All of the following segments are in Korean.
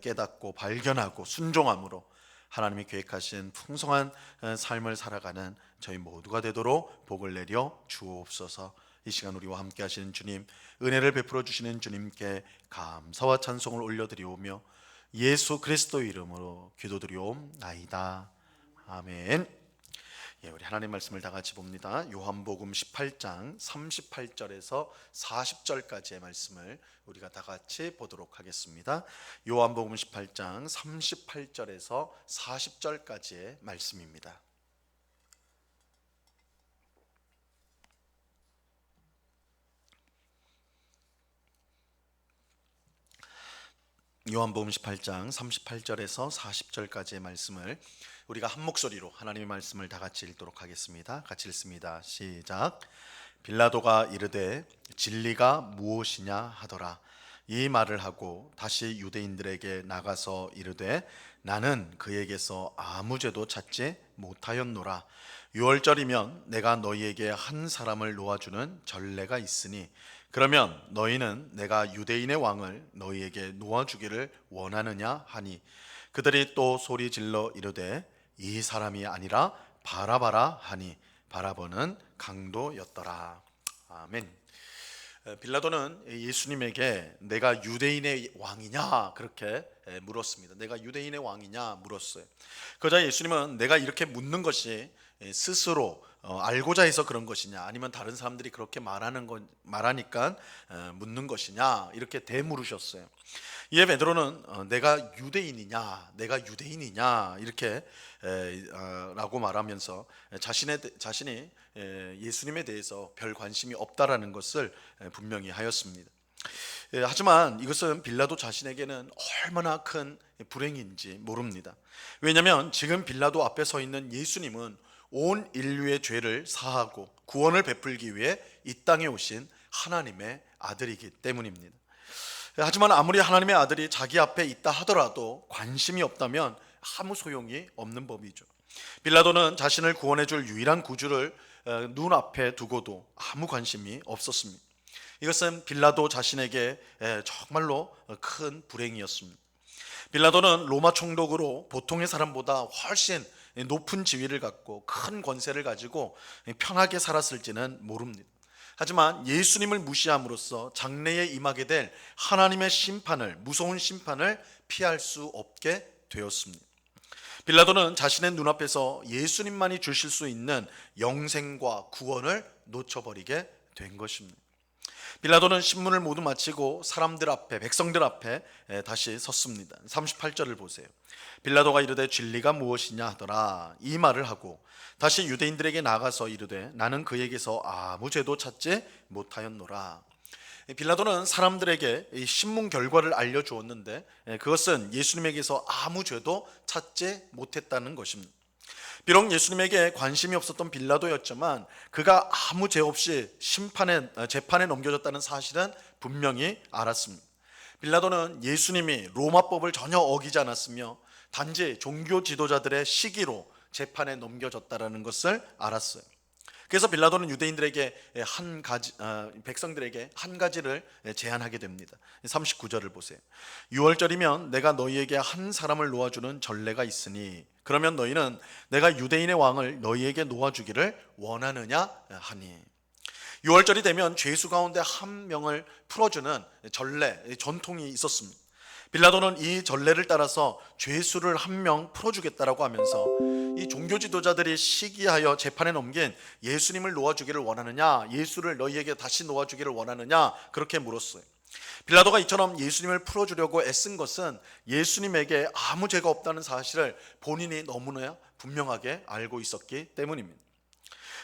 깨닫고 발견하고 순종함으로 하나님이 계획하신 풍성한 삶을 살아가는 저희 모두가 되도록 복을 내려 주옵소서. 이 시간 우리와 함께 하시는 주님, 은혜를 베풀어 주시는 주님께 감사와 찬송을 올려드리오며 예수 그리스도의 이름으로 기도드리옵나이다. 아멘. 우리 하나님 말씀을 다 같이 봅니다. 요한복음 18장 38절에서 40절까지의 말씀을 우리가 다 같이 보도록 하겠습니다. 요한복음 18장 38절에서 40절까지의 말씀입니다. 요한복음 18장 38절에서 40절까지의 말씀을 우리가 한 목소리로 하나님의 말씀을 다 같이 읽도록 하겠습니다. 같이 읽습니다. 시작. 빌라도가 이르되 진리가 무엇이냐 하더라. 이 말을 하고 다시 유대인들에게 나가서 이르되 나는 그에게서 아무 죄도 찾지 못하였노라. 유월절이면 내가 너희에게 한 사람을 놓아주는 전례가 있으니 그러면 너희는 내가 유대인의 왕을 너희에게 놓아주기를 원하느냐 하니 그들이 또 소리 질러 이르되 이 사람이 아니라 바라바라 하니 바라바는 강도였더라. 아멘. 빌라도는 예수님에게 내가 유대인의 왕이냐 그렇게 물었습니다. 내가 유대인의 왕이냐 물었어요. 그러자 예수님은 내가 이렇게 묻는 것이 스스로 알고자 해서 그런 것이냐 아니면 다른 사람들이 그렇게 말하니까 묻는 것이냐 이렇게 되물으셨어요. 이에 베드로는 내가 유대인이냐 이렇게 라고 말하면서 자신이 예수님에 대해서 별 관심이 없다라는 것을 분명히 하였습니다. 하지만 이것은 빌라도 자신에게는 얼마나 큰 불행인지 모릅니다. 왜냐하면 지금 빌라도 앞에 서 있는 예수님은 온 인류의 죄를 사하고 구원을 베풀기 위해 이 땅에 오신 하나님의 아들이기 때문입니다. 하지만 아무리 하나님의 아들이 자기 앞에 있다 하더라도 관심이 없다면 아무 소용이 없는 법이죠. 빌라도는 자신을 구원해 줄 유일한 구주를 눈앞에 두고도 아무 관심이 없었습니다. 이것은 빌라도 자신에게 정말로 큰 불행이었습니다. 빌라도는 로마 총독으로 보통의 사람보다 훨씬 높은 지위를 갖고 큰 권세를 가지고 편하게 살았을지는 모릅니다. 하지만 예수님을 무시함으로써 장래에 임하게 될 하나님의 심판을, 무서운 심판을 피할 수 없게 되었습니다. 빌라도는 자신의 눈앞에서 예수님만이 주실 수 있는 영생과 구원을 놓쳐버리게 된 것입니다. 빌라도는 신문을 모두 마치고 사람들 앞에, 백성들 앞에 다시 섰습니다. 38절을 보세요. 빌라도가 이르되 진리가 무엇이냐 하더라. 이 말을 하고 다시 유대인들에게 나가서 이르되 나는 그에게서 아무 죄도 찾지 못하였노라. 빌라도는 사람들에게 이 신문 결과를 알려주었는데 그것은 예수님에게서 아무 죄도 찾지 못했다는 것입니다. 비록 예수님에게 관심이 없었던 빌라도였지만 그가 아무 죄 없이 재판에 넘겨졌다는 사실은 분명히 알았습니다. 빌라도는 예수님이 로마법을 전혀 어기지 않았으며 단지 종교 지도자들의 시기로 재판에 넘겨졌다는 것을 알았어요. 그래서 빌라도는 유대인들에게 백성들에게 한 가지를 제안하게 됩니다. 39절을 보세요. 유월절이면 내가 너희에게 한 사람을 놓아주는 전례가 있으니 그러면 너희는 내가 유대인의 왕을 너희에게 놓아주기를 원하느냐 하니. 유월절이 되면 죄수 가운데 한 명을 풀어주는 전통이 있었습니다. 빌라도는 이 전례를 따라서 죄수를 한 명 풀어주겠다라고 하면서 이 종교 지도자들이 시기하여 재판에 넘긴 예수님을 놓아주기를 원하느냐, 예수를 너희에게 다시 놓아주기를 원하느냐 그렇게 물었어요. 빌라도가 이처럼 예수님을 풀어주려고 애쓴 것은 예수님에게 아무 죄가 없다는 사실을 본인이 너무나 분명하게 알고 있었기 때문입니다.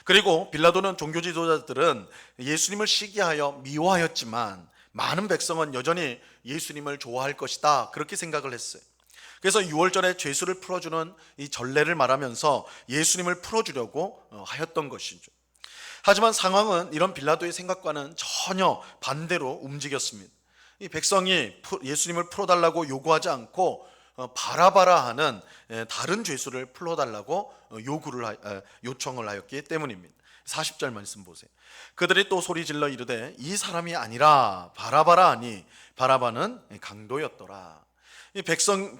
그리고 빌라도는 종교 지도자들은 예수님을 시기하여 미워하였지만 많은 백성은 여전히 예수님을 좋아할 것이다 그렇게 생각을 했어요. 그래서 6월절에 죄수를 풀어주는 이 전례를 말하면서 예수님을 풀어주려고 하였던 것이죠. 하지만 상황은 이런 빌라도의 생각과는 전혀 반대로 움직였습니다. 이 백성이 예수님을 풀어달라고 요구하지 않고 바라바라 하는 다른 죄수를 풀어달라고 요청을 하였기 때문입니다. 40절 말씀 보세요. 그들이 또 소리질러 이르되 이 사람이 아니라 바라바라 하니 바라바는 강도였더라. 이 백성은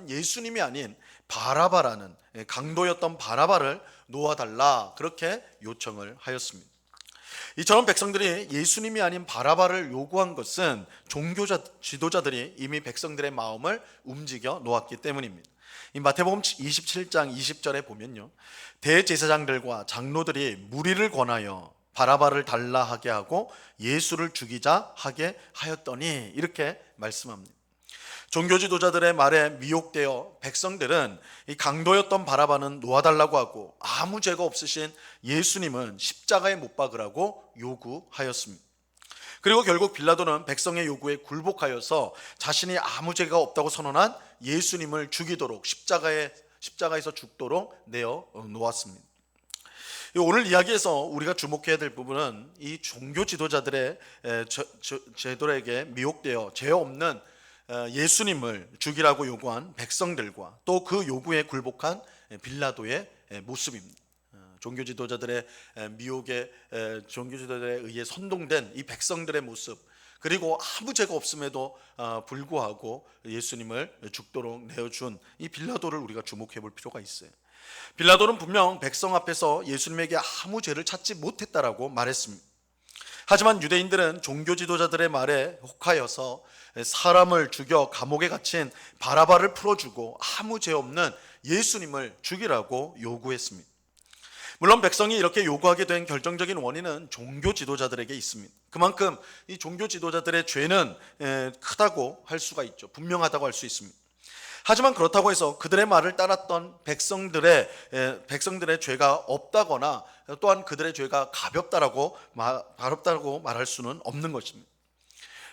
예수님이 아닌 바라바라는 강도였던 바라바를 놓아달라 그렇게 요청을 하였습니다. 이처럼 백성들이 예수님이 아닌 바라바를 요구한 것은 지도자들이 이미 백성들의 마음을 움직여 놓았기 때문입니다. 이 마태복음 27장 20절에 보면요, 대제사장들과 장로들이 무리를 권하여 바라바를 달라 하게 하고 예수를 죽이자 하게 하였더니 이렇게 말씀합니다. 종교 지도자들의 말에 미혹되어 백성들은 이 강도였던 바라바는 놓아달라고 하고 아무 죄가 없으신 예수님은 십자가에 못 박으라고 요구하였습니다. 그리고 결국 빌라도는 백성의 요구에 굴복하여서 자신이 아무 죄가 없다고 선언한 예수님을 죽이도록 십자가에서 죽도록 내어 놓았습니다. 오늘 이야기에서 우리가 주목해야 될 부분은 이 종교 지도자들의 제도에게 미혹되어 죄 없는 예수님을 죽이라고 요구한 백성들과 또 그 요구에 굴복한 빌라도의 모습입니다. 종교 지도자들의 미혹에 종교 지도자들에 의해 선동된 이 백성들의 모습, 그리고 아무 죄가 없음에도 불구하고 예수님을 죽도록 내어준 이 빌라도를 우리가 주목해 볼 필요가 있어요. 빌라도는 분명 백성 앞에서 예수님에게 아무 죄를 찾지 못했다라고 말했습니다. 하지만 유대인들은 종교 지도자들의 말에 혹하여서 사람을 죽여 감옥에 갇힌 바라바를 풀어주고 아무 죄 없는 예수님을 죽이라고 요구했습니다. 물론 백성이 이렇게 요구하게 된 결정적인 원인은 종교 지도자들에게 있습니다. 그만큼 이 종교 지도자들의 죄는 크다고 할 수가 있죠. 분명하다고 할 수 있습니다. 하지만 그렇다고 해서 그들의 말을 따랐던 백성들의 죄가 없다거나 또한 그들의 죄가 가볍다고 말할 수는 없는 것입니다.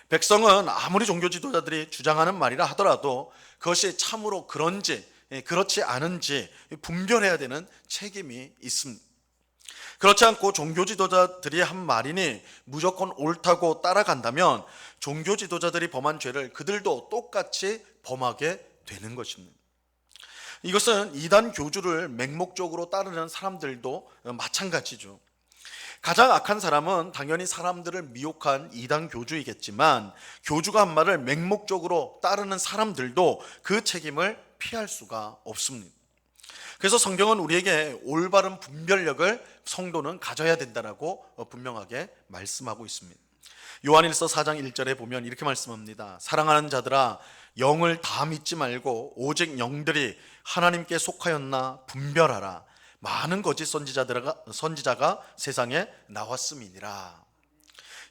백성은 아무리 종교 지도자들이 주장하는 말이라 하더라도 그것이 참으로 그런지 그렇지 않은지 분별해야 되는 책임이 있습니다. 그렇지 않고 종교 지도자들이 한 말이니 무조건 옳다고 따라간다면 종교 지도자들이 범한 죄를 그들도 똑같이 범하게 되는 것입니다. 이것은 이단 교주를 맹목적으로 따르는 사람들도 마찬가지죠. 가장 악한 사람은 당연히 사람들을 미혹한 이단 교주이겠지만 교주가 한 말을 맹목적으로 따르는 사람들도 그 책임을 피할 수가 없습니다. 그래서 성경은 우리에게 올바른 분별력을 성도는 가져야 된다라고 분명하게 말씀하고 있습니다. 요한일서 4장 1절에 보면 이렇게 말씀합니다. 사랑하는 자들아, 영을 다 믿지 말고 오직 영들이 하나님께 속하였나 분별하라. 많은 거짓 선지자가 세상에 나왔음이니라.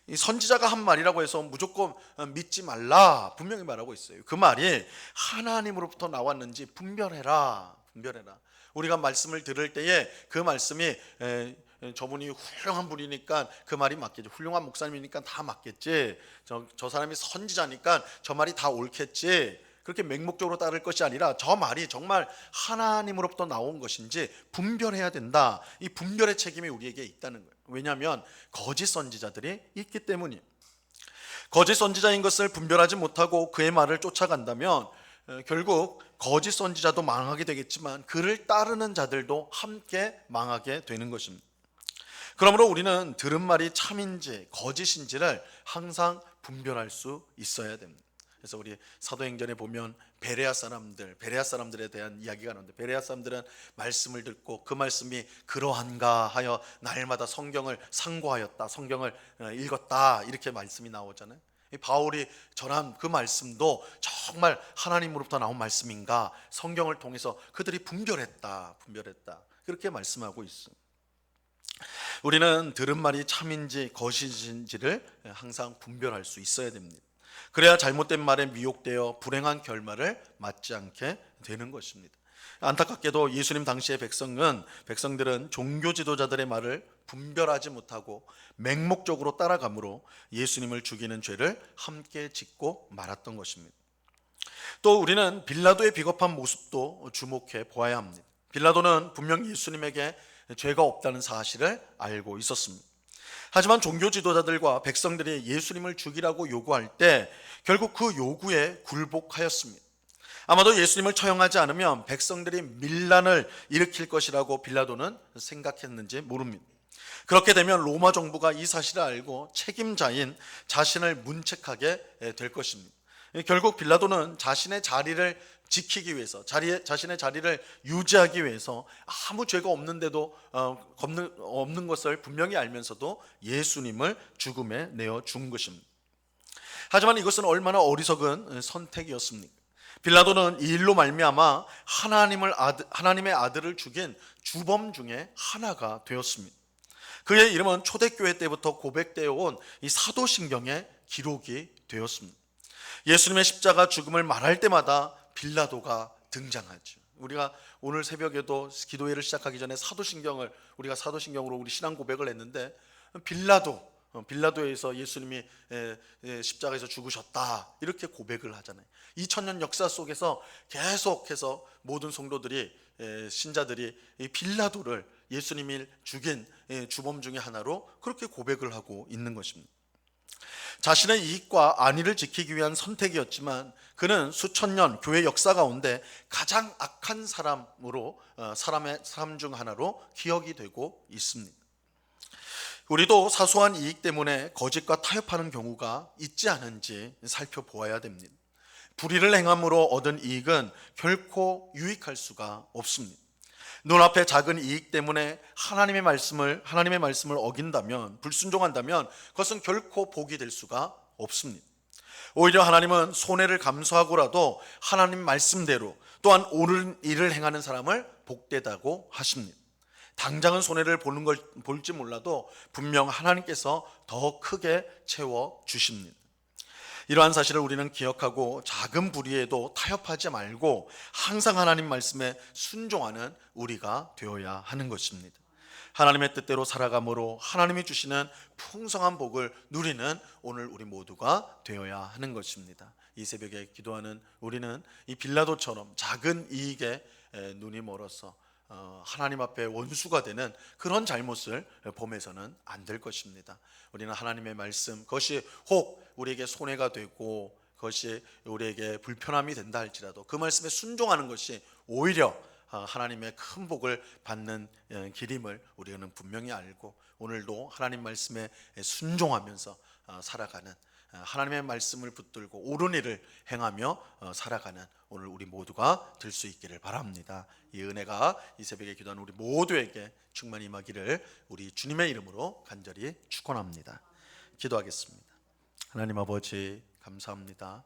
이 선지자가 한 말이라고 해서 무조건 믿지 말라 분명히 말하고 있어요. 그 말이 하나님으로부터 나왔는지 분별해라. 우리가 말씀을 들을 때에 그 말씀이 저분이 훌륭한 분이니까 그 말이 맞겠지, 훌륭한 목사님이니까 다 맞겠지, 저 사람이 선지자니까 저 말이 다 옳겠지, 그렇게 맹목적으로 따를 것이 아니라 저 말이 정말 하나님으로부터 나온 것인지 분별해야 된다. 이 분별의 책임이 우리에게 있다는 거예요. 왜냐하면 거짓 선지자들이 있기 때문이에요. 거짓 선지자인 것을 분별하지 못하고 그의 말을 쫓아간다면 결국 거짓 선지자도 망하게 되겠지만 그를 따르는 자들도 함께 망하게 되는 것입니다. 그러므로 우리는 들은 말이 참인지 거짓인지를 항상 분별할 수 있어야 됩니다. 그래서 우리 사도행전에 보면 베레아 사람들에 대한 이야기가 나오는데, 베레아 사람들은 말씀을 듣고 그 말씀이 그러한가 하여 날마다 성경을 상고하였다, 성경을 읽었다, 이렇게 말씀이 나오잖아요. 바울이 전한 그 말씀도 정말 하나님으로부터 나온 말씀인가, 성경을 통해서 그들이 분별했다 그렇게 말씀하고 있습니다. 우리는 들은 말이 참인지 거짓인지를 항상 분별할 수 있어야 됩니다. 그래야 잘못된 말에 미혹되어 불행한 결말을 맞지 않게 되는 것입니다. 안타깝게도 예수님 당시의 백성들은 종교 지도자들의 말을 분별하지 못하고 맹목적으로 따라가므로 예수님을 죽이는 죄를 함께 짓고 말았던 것입니다. 또 우리는 빌라도의 비겁한 모습도 주목해 보아야 합니다. 빌라도는 분명 예수님에게 죄가 없다는 사실을 알고 있었습니다. 하지만 종교 지도자들과 백성들이 예수님을 죽이라고 요구할 때 결국 그 요구에 굴복하였습니다. 아마도 예수님을 처형하지 않으면 백성들이 밀란을 일으킬 것이라고 빌라도는 생각했는지 모릅니다. 그렇게 되면 로마 정부가 이 사실을 알고 책임자인 자신을 문책하게 될 것입니다. 결국 빌라도는 자신의 자리를 지키기 위해서, 자신의 자리를 유지하기 위해서 아무 죄가 없는데도 없는 것을 분명히 알면서도 예수님을 죽음에 내어 준 것입니다. 하지만 이것은 얼마나 어리석은 선택이었습니까? 빌라도는 이 일로 말미암아 하나님의 아들을 죽인 주범 중에 하나가 되었습니다. 그의 이름은 초대교회 때부터 고백되어 온 이 사도신경에 기록이 되었습니다. 예수님의 십자가 죽음을 말할 때마다 빌라도가 등장하죠. 우리가 오늘 새벽에도 기도회를 시작하기 전에 우리가 사도신경으로 우리 신앙 고백을 했는데, 빌라도에서 예수님이 십자가에서 죽으셨다 이렇게 고백을 하잖아요. 2000년 역사 속에서 계속해서 모든 성도들이, 신자들이 이 빌라도를 예수님이 죽인 주범 중에 하나로 그렇게 고백을 하고 있는 것입니다. 자신의 이익과 안위를 지키기 위한 선택이었지만 그는 수천 년 교회 역사 가운데 가장 악한 사람 중 하나로 기억이 되고 있습니다. 우리도 사소한 이익 때문에 거짓과 타협하는 경우가 있지 않은지 살펴보아야 됩니다. 불의를 행함으로 얻은 이익은 결코 유익할 수가 없습니다. 눈앞에 작은 이익 때문에 하나님의 말씀을 어긴다면, 불순종한다면 그것은 결코 복이 될 수가 없습니다. 오히려 하나님은 손해를 감수하고라도 하나님 말씀대로 또한 옳은 일을 행하는 사람을 복되다고 하십니다. 당장은 손해를 볼지 몰라도 분명 하나님께서 더 크게 채워 주십니다. 이러한 사실을 우리는 기억하고 작은 불의에도 타협하지 말고 항상 하나님 말씀에 순종하는 우리가 되어야 하는 것입니다. 하나님의 뜻대로 살아감으로 하나님이 주시는 풍성한 복을 누리는 오늘 우리 모두가 되어야 하는 것입니다. 이 새벽에 기도하는 우리는 이 빌라도처럼 작은 이익에 눈이 멀어서 하나님 앞에 원수가 되는 그런 잘못을 범해서는 안 될 것입니다. 우리는 하나님의 말씀, 그것이 혹 우리에게 손해가 되고 그것이 우리에게 불편함이 된다 할지라도 그 말씀에 순종하는 것이 오히려 하나님의 큰 복을 받는 길임을 우리는 분명히 알고, 오늘도 하나님 말씀에 순종하면서 살아가는, 하나님의 말씀을 붙들고 옳은 일을 행하며 살아가는 오늘 우리 모두가 될 수 있기를 바랍니다. 이 은혜가 이 새벽에 기도하는 우리 모두에게 충만히 임하기를 우리 주님의 이름으로 간절히 축원합니다. 기도하겠습니다. 하나님 아버지, 감사합니다.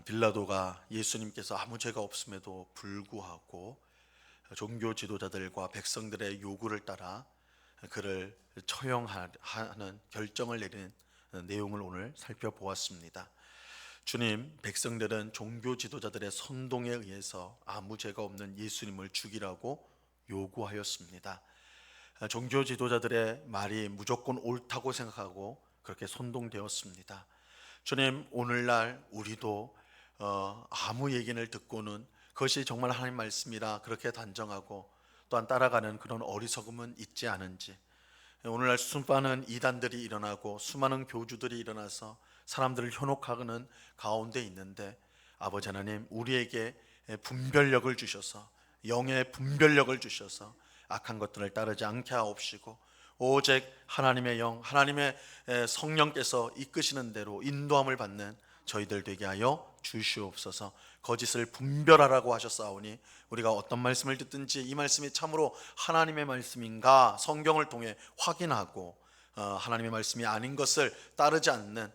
빌라도가 예수님께서 아무 죄가 없음에도 불구하고 종교 지도자들과 백성들의 요구를 따라 그를 처형하는 결정을 내린 내용을 오늘 살펴보았습니다. 주님, 백성들은 종교 지도자들의 선동에 의해서 아무 죄가 없는 예수님을 죽이라고 요구하였습니다. 종교 지도자들의 말이 무조건 옳다고 생각하고 그렇게 선동되었습니다. 주님, 오늘날 우리도 아무 얘기를 듣고는 그것이 정말 하나님 말씀이라 그렇게 단정하고 또한 따라가는 그런 어리석음은 있지 않은지, 오늘날 수많은 이단들이 일어나고 수많은 교주들이 일어나서 사람들을 현혹하는 가운데 있는데, 아버지 하나님, 우리에게 분별력을 주셔서, 영의 분별력을 주셔서 악한 것들을 따르지 않게 하옵시고 오직 하나님의 영, 하나님의 성령께서 이끄시는 대로 인도함을 받는 저희들 되게 하여 주시옵소서. 거짓을 분별하라고 하셨사오니 우리가 어떤 말씀을 듣든지 이 말씀이 참으로 하나님의 말씀인가 성경을 통해 확인하고 하나님의 말씀이 아닌 것을 따르지 않는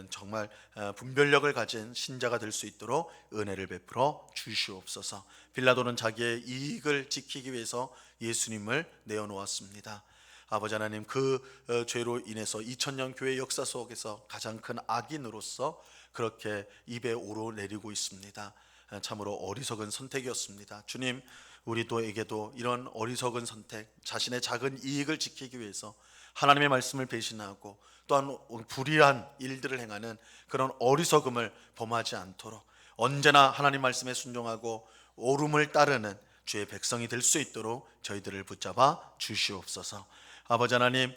정말 분별력을 가진 신자가 될 수 있도록 은혜를 베풀어 주시옵소서. 빌라도는 자기의 이익을 지키기 위해서 예수님을 내어놓았습니다. 아버지 하나님, 그 죄로 인해서 2000년 교회 역사 속에서 가장 큰 악인으로서 그렇게 입에 오르내리고 있습니다. 참으로 어리석은 선택이었습니다. 주님, 우리도에게도 이런 어리석은 선택, 자신의 작은 이익을 지키기 위해서 하나님의 말씀을 배신하고 또한 불의한 일들을 행하는 그런 어리석음을 범하지 않도록 언제나 하나님 말씀에 순종하고 옳음을 따르는 주의 백성이 될 수 있도록 저희들을 붙잡아 주시옵소서. 아버지 하나님,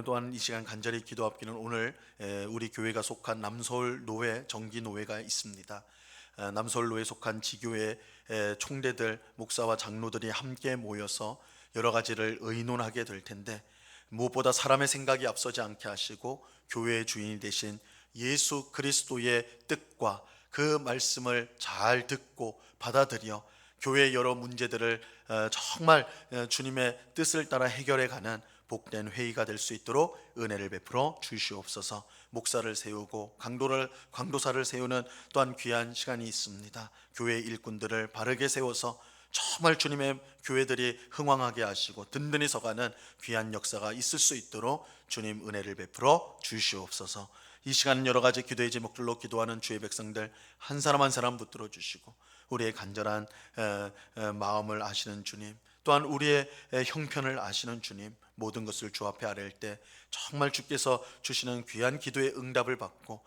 또한 이 시간 간절히 기도합기는 오늘 우리 교회가 속한 남서울 노회 정기노회가 있습니다. 남서울 노회에 속한 지교회 총대들, 목사와 장로들이 함께 모여서 여러 가지를 의논하게 될 텐데, 무엇보다 사람의 생각이 앞서지 않게 하시고 교회의 주인이 되신 예수 그리스도의 뜻과 그 말씀을 잘 듣고 받아들여 교회의 여러 문제들을 정말 주님의 뜻을 따라 해결해가는 복된 회의가 될 수 있도록 은혜를 베풀어 주시옵소서. 목사를 세우고 강도사를 세우는 또한 귀한 시간이 있습니다. 교회 일꾼들을 바르게 세워서 정말 주님의 교회들이 흥왕하게 하시고 든든히 서가는 귀한 역사가 있을 수 있도록 주님 은혜를 베풀어 주시옵소서. 이 시간은 여러 가지 기도의 제목들로 기도하는 주의 백성들 한 사람 한 사람 붙들어 주시고, 우리의 간절한 마음을 아시는 주님, 또한 우리의 형편을 아시는 주님, 모든 것을 주 앞에 아뢰을 때 정말 주께서 주시는 귀한 기도의 응답을 받고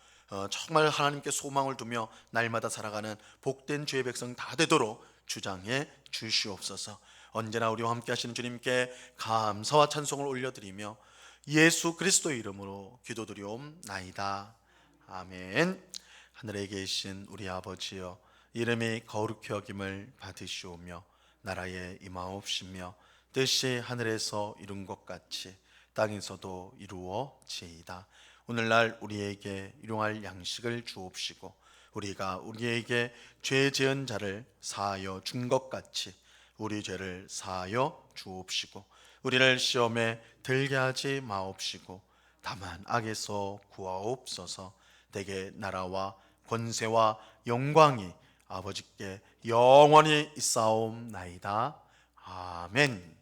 정말 하나님께 소망을 두며 날마다 살아가는 복된 주의 백성 다 되도록 주장해 주시옵소서. 언제나 우리와 함께 하시는 주님께 감사와 찬송을 올려드리며 예수 그리스도의 이름으로 기도드리옵나이다. 아멘. 하늘에 계신 우리 아버지여, 이름이 거룩히 여김을 받으시오며 나라에 임하옵시며 뜻이 하늘에서 이룬 것 같이 땅에서도 이루어지이다. 오늘날 우리에게 일용할 양식을 주옵시고, 우리가 우리에게 죄 지은 자를 사하여 준 것 같이 우리 죄를 사하여 주옵시고, 우리를 시험에 들게 하지 마옵시고 다만 악에서 구하옵소서. 대개 나라와 권세와 영광이 아버지께 영원히 있사옵나이다. 아멘.